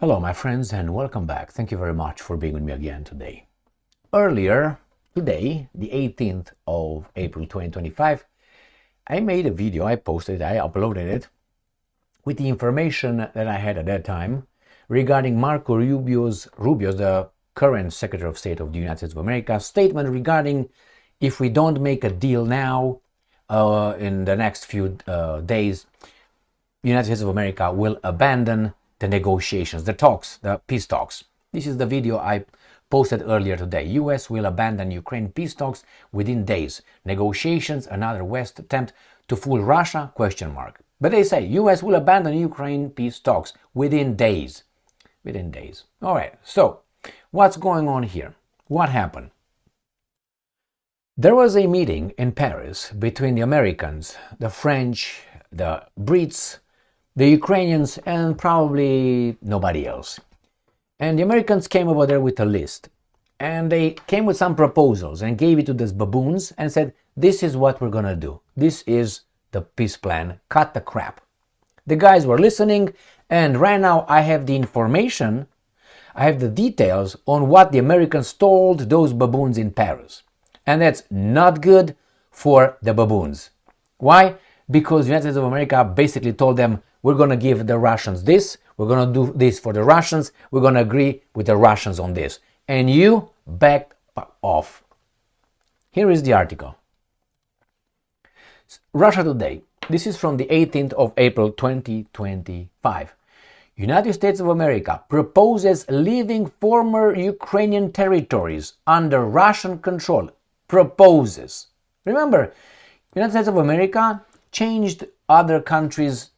Hello, my friends, and welcome back. Thank you very much for being with me again today. Earlier today, the 18th of April 2025, I made a video, I uploaded it with the information that I had at that time regarding Marco Rubio's, the current Secretary of State of the United States of America, statement regarding if we don't make a deal now, in the next few days, the United States of America will abandon the negotiations, the talks, the peace talks. This is the video I posted earlier today. US will abandon Ukraine peace talks within days. Negotiations, another West attempt to fool Russia, ? But they say US will abandon Ukraine peace talks within days. Within days. All right, so what's going on here? What happened? There was a meeting in Paris between the Americans, the French, the Brits, the Ukrainians, and probably nobody else. And the Americans came over there with a list. And they came with some proposals and gave it to these baboons and said, this is what we're going to do. This is the peace plan. Cut the crap. The guys were listening, and right now I have the information, I have the details on what the Americans told those baboons in Paris. And that's not good for the baboons. Why? Because the United States of America basically told them, we're going to give the Russians this, we're going to do this for the Russians, we're going to agree with the Russians on this. And you backed off. Here is the article. Russia Today. This is from the 18th of April 2025. United States of America proposes leaving former Ukrainian territories under Russian control. Proposes. Remember, United States of America changed other countries'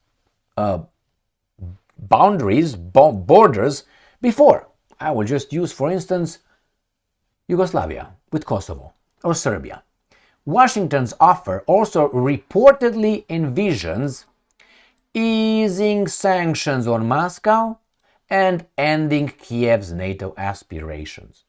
boundaries, borders before. I will just use, for instance, Yugoslavia with Kosovo or Serbia. Washington's offer also reportedly envisions easing sanctions on Moscow and ending Kiev's NATO aspirations.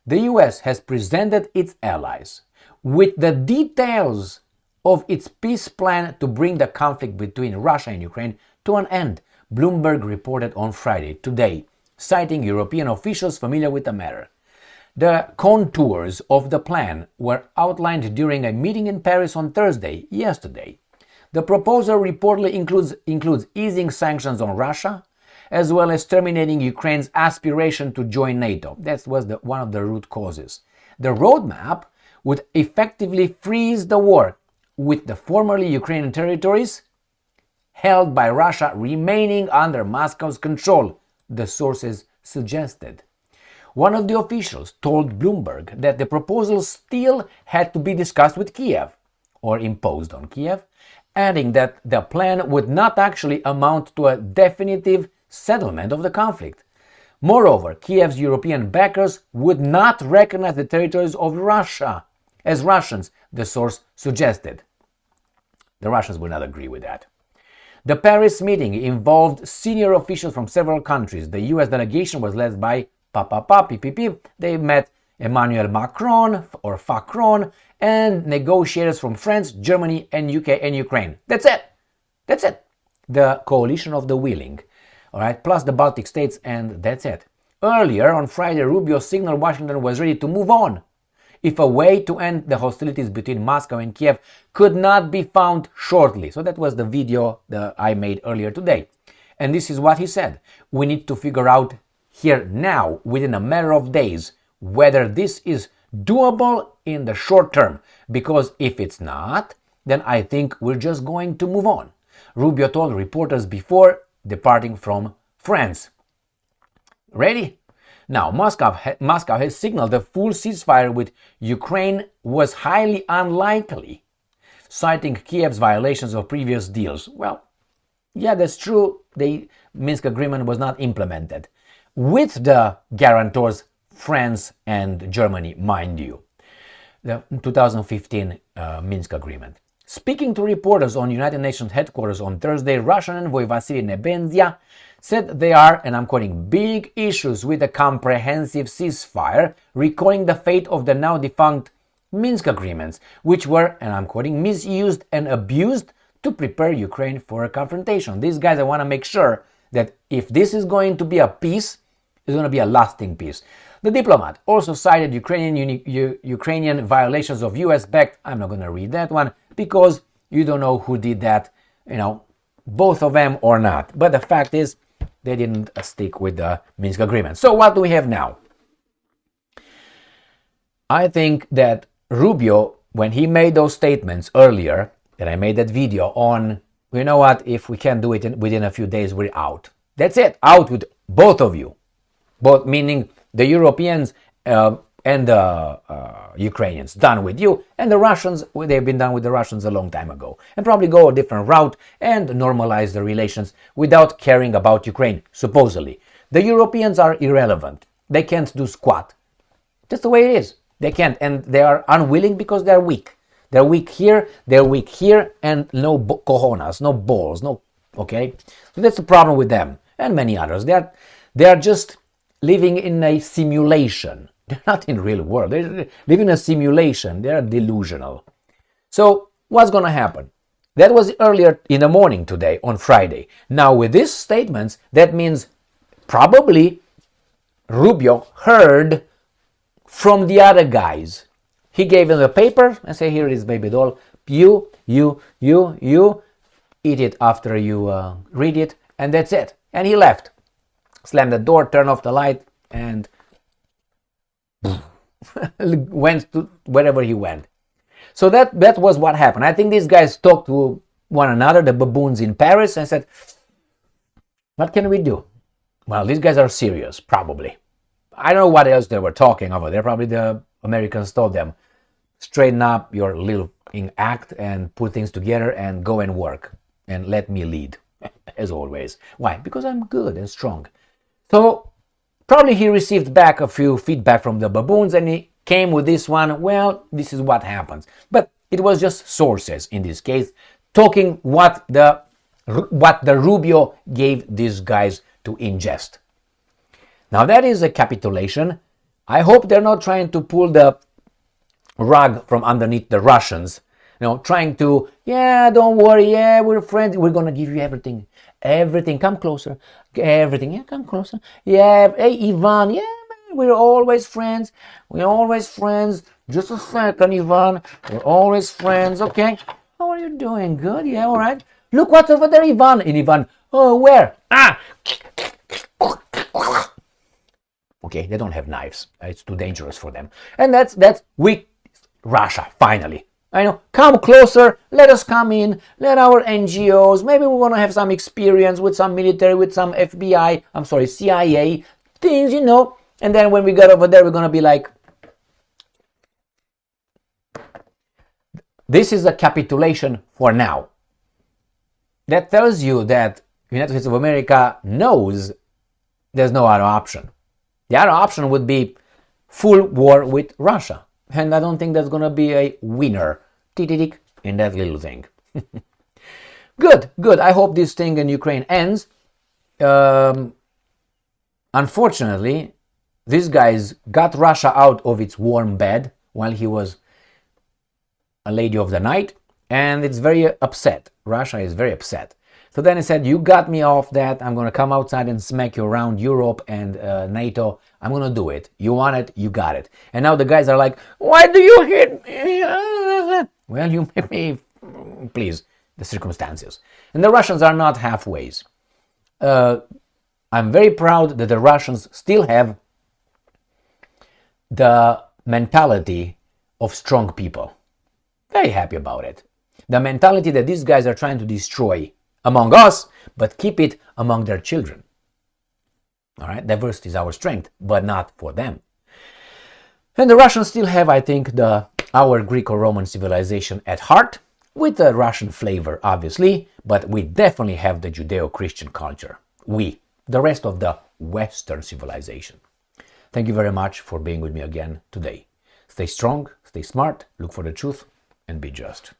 The US has presented its allies with the details of its peace plan to bring the conflict between Russia and Ukraine to an end, Bloomberg reported on Friday, today, citing European officials familiar with the matter. The contours of the plan were outlined during a meeting in Paris on Thursday, yesterday. The proposal reportedly includes easing sanctions on Russia, as well as terminating Ukraine's aspiration to join NATO. That was one of the root causes. The roadmap would effectively freeze the war, with the formerly Ukrainian territories held by Russia remaining under Moscow's control, the sources suggested. One of the officials told Bloomberg that the proposal still had to be discussed with Kiev, or imposed on Kiev, adding that the plan would not actually amount to a definitive settlement of the conflict. Moreover, Kiev's European backers would not recognize the territories of Russia as Russians, the source suggested. The Russians will not agree with that. The Paris meeting involved senior officials from several countries. The US delegation was led by PPP. They met Emmanuel Macron or Facron and negotiators from France, Germany, and UK and Ukraine. That's it. The coalition of the willing. All right, plus the Baltic states, and that's it. Earlier on Friday, Rubio signaled Washington was ready to move on if a way to end the hostilities between Moscow and Kiev could not be found shortly. So that was the video that I made earlier today. And this is what he said. We need to figure out here now, within a matter of days, whether this is doable in the short term. Because if it's not, then I think we're just going to move on, Rubio told reporters before departing from France. Ready? Now, Moscow has signaled a full ceasefire with Ukraine was highly unlikely, citing Kiev's violations of previous deals. Well, yeah, that's true. The Minsk agreement was not implemented, with the guarantors France and Germany, mind you. The 2015 Minsk agreement. Speaking to reporters on United Nations headquarters on Thursday, Russian envoy Vasily Nebenzia said there are, and I'm quoting, big issues with a comprehensive ceasefire, recalling the fate of the now defunct Minsk agreements, which were, and I'm quoting, misused and abused to prepare Ukraine for a confrontation. These guys, I want to make sure that if this is going to be a peace, it's going to be a lasting peace. The diplomat also cited Ukrainian violations of US-backed, I'm not going to read that one, because you don't know who did that, both of them or not. But the fact is, they didn't stick with the Minsk agreement. So what do we have now? I think that Rubio, when he made those statements earlier, that I made that video on, you know what, if we can't do it within a few days, we're out. That's it, out with both of you. Both, meaning the Europeans and the Ukrainians, done with you, and the Russians, they've been done with the Russians a long time ago, and probably go a different route and normalize the relations without caring about Ukraine, supposedly. The Europeans are irrelevant. They can't do squat. That's the way it is. They can't, and they are unwilling because they're weak. They're weak here, and no cojones, no balls, okay? So that's the problem with them, and many others. They are just living in a simulation. They're not in the real world. They're living in a simulation. They're delusional. So what's going to happen? That was earlier in the morning today, on Friday. Now with these statements, that means probably Rubio heard from the other guys. He gave them the paper and said, here it is, baby doll. You eat it after you read it, and that's it. And he left. Slammed the door, turned off the light, and went to wherever he went. So that was what happened. I think these guys talked to one another, the baboons in Paris, and said, what can we do? Well, these guys are serious, probably. I don't know what else they were talking over there. Probably the Americans told them, straighten up your little act and put things together and go and work and let me lead, as always. Why? Because I'm good and strong. So probably he received back a few feedback from the baboons, and he came with this one, well, this is what happens. But it was just sources in this case talking what the Rubio gave these guys to ingest. Now that is a capitulation. I hope they're not trying to pull the rug from underneath the Russians, trying to, don't worry, we're friends, we're gonna give you everything, come closer, everything, come closer, hey Ivan, we're always friends, just a second, Ivan, we're always friends, okay, how are you doing, good, all right, look what's over there, Ivan, and Ivan, oh, where, okay, they don't have knives, it's too dangerous for them, and that's weak Russia, finally. I know, come closer, let us come in, let our NGOs, maybe we want to have some experience with some military, with some CIA, things, and then when we get over there, we're going to be like, this is a capitulation for now. That tells you that the United States of America knows there's no other option. The other option would be full war with Russia. And I don't think that's going to be a winner in that little thing. Good. I hope this thing in Ukraine ends. Unfortunately, these guys got Russia out of its warm bed while he was a lady of the night, and it's very upset. Russia is very upset. So then he said, you got me off that. I'm going to come outside and smack you around Europe and NATO. I'm going to do it. You want it, you got it. And now the guys are like, why do you hit me? Well, you make me, please, the circumstances. And the Russians are not halfways. I'm very proud that the Russians still have the mentality of strong people. Very happy about it. The mentality that these guys are trying to destroy among us, but keep it among their children. All right, diversity is our strength, but not for them. And the Russians still have, I think, our Greco-Roman civilization at heart, with a Russian flavor, obviously, but we definitely have the Judeo-Christian culture. The rest of the Western civilization. Thank you very much for being with me again today. Stay strong, stay smart, look for the truth, and be just.